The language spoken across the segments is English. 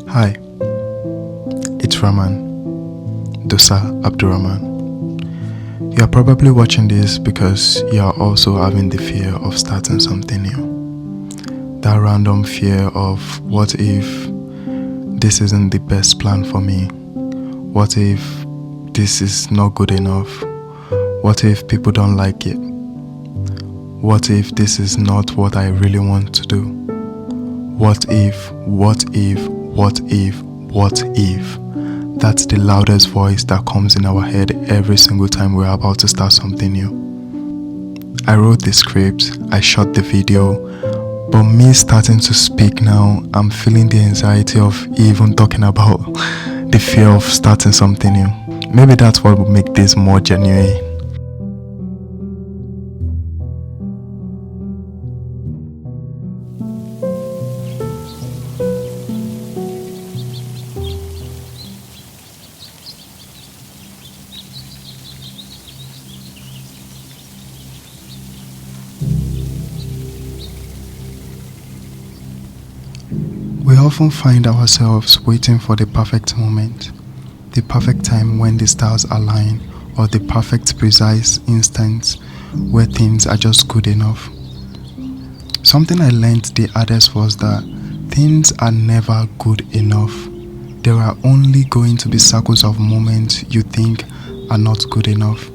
Hi, it's Rahman, Dosa Abdulrahman. You are probably watching this because you are also having the fear of starting something new. That random fear of what if this isn't the best plan for me? What if this is not good enough? What if people don't like it? What if this is not what I really want to do? What if? That's the loudest voice that comes in our head every single time we're about to start something new. I wrote the script, I shot the video, but me starting to speak now, I'm feeling the anxiety of even talking about the fear of starting something new. Maybe that's what would make this more genuine. We often find ourselves waiting for the perfect moment, the perfect time when the stars align, or the perfect precise instant where things are just good enough. Something I learned the hardest was that things are never good enough. There are only going to be circles of moments you think are not good enough.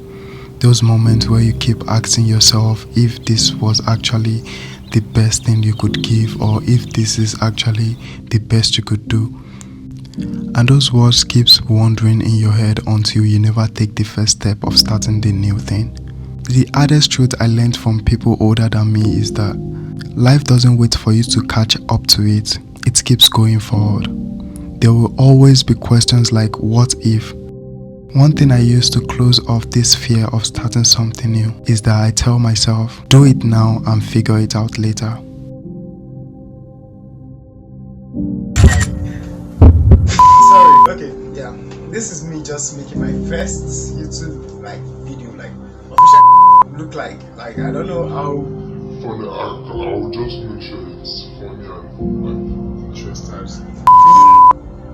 Those moments where you keep asking yourself if this was actually the best thing you could give, or if this is actually the best you could do. And those words keeps wandering in your head until you never take the first step of starting the new thing. The hardest truth I learned from people older than me is that life doesn't wait for you to catch up to it. It keeps going forward. There will always be questions like what if. One thing I use to close off this fear of starting something new is that I tell myself, do it now and figure it out later. Sorry, okay, yeah. This is me just making my first YouTube video, official look like I don't know how funny. I'll just make sure it's funny and interesting.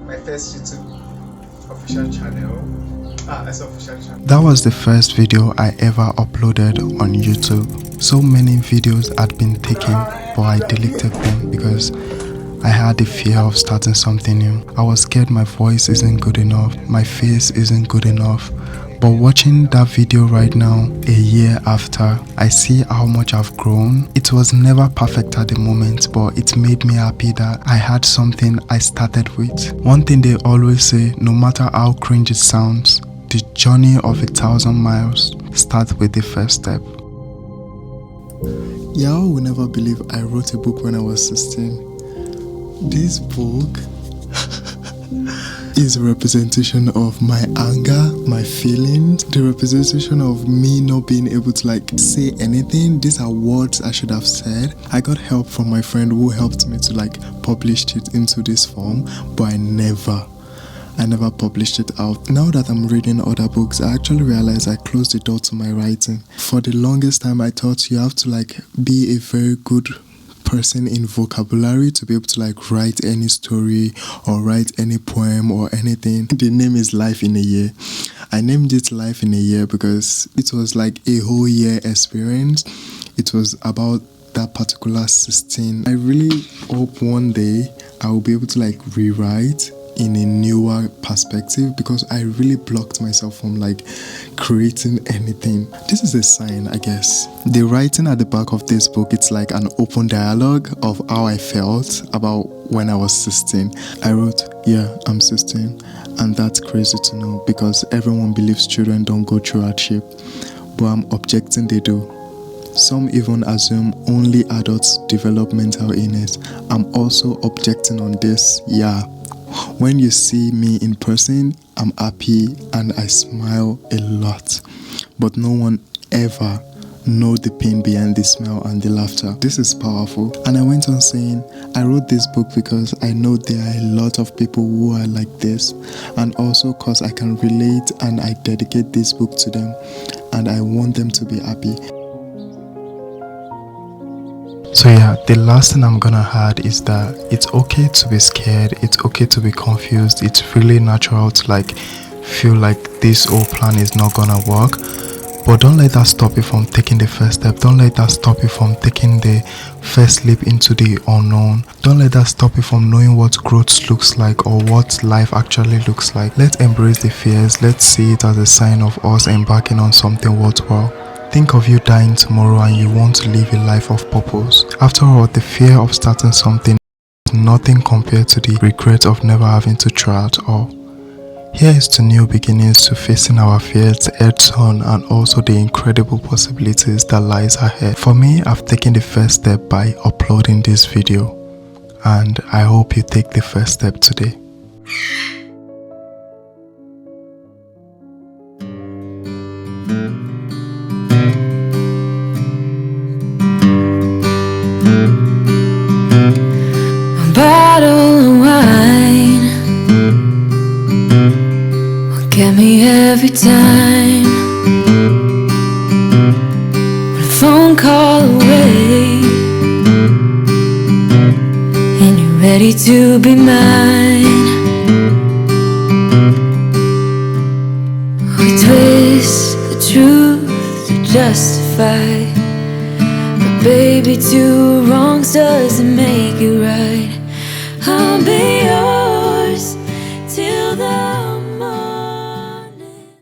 My first YouTube official channel. That's official channel. That was the first video I ever uploaded on YouTube. So many videos had been taken, but I deleted them because I had the fear of starting something new. I was scared my voice isn't good enough, my face isn't good enough. But watching that video right now, a year after, I see how much I've grown. It was never perfect at the moment, but it made me happy that I had something I started with. One thing they always say, no matter how cringe it sounds, the journey of 1,000 miles starts with the first step. Y'all will never believe I wrote a book when I was 16. This book is a representation of my anger, my feelings, the representation of me not being able to say anything. These are words I should have said. I got help from my friend who helped me to publish it into this form, but I never published it out. Now that I'm reading other books, I actually realize I closed the door to my writing. For the longest time, I thought you have to be a very good person in vocabulary to be able to write any story or write any poem or anything. The name is Life in a Year. I named it Life in a Year because it was a whole year experience. It was about that particular 16. I really hope one day I will be able to rewrite in a newer proper perspective because I really blocked myself from like creating anything. This is a sign, I guess. The writing at the back of this book, it's like an open dialogue of how I felt about when I was 16. I wrote, yeah, I'm 16, and that's crazy to know because everyone believes children don't go through hardship, but I'm objecting they do. Some even assume only adults develop mental illness. I'm also objecting on this. Yeah, when you see me in person, I'm happy and I smile a lot, but no one ever know the pain behind the smile and the laughter. This is powerful. And I went on saying, I wrote this book because I know there are a lot of people who are like this, and also because I can relate and I dedicate this book to them and I want them to be happy. So yeah, the last thing I'm gonna add is that it's okay to be scared, it's okay to be confused, it's really natural to like feel like this whole plan is not gonna work, but don't let that stop you from taking the first step. Don't let that stop you from taking the first leap into the unknown. Don't let that stop you from knowing what growth looks like or what life actually looks like. Let's embrace the fears. Let's see it as a sign of us embarking on something worthwhile. Think of you dying tomorrow and you want to live a life of purpose. After all, the fear of starting something is nothing compared to the regret of never having to try at all. Here is to new beginnings, to facing our fears heads on, and also the incredible possibilities that lies ahead. For me, I've taken the first step by uploading this video, and I hope you take the first step today. Get me every time, one phone call away, and you're ready to be mine. We twist the truth to justify, but baby, two wrongs doesn't make it right. I'll be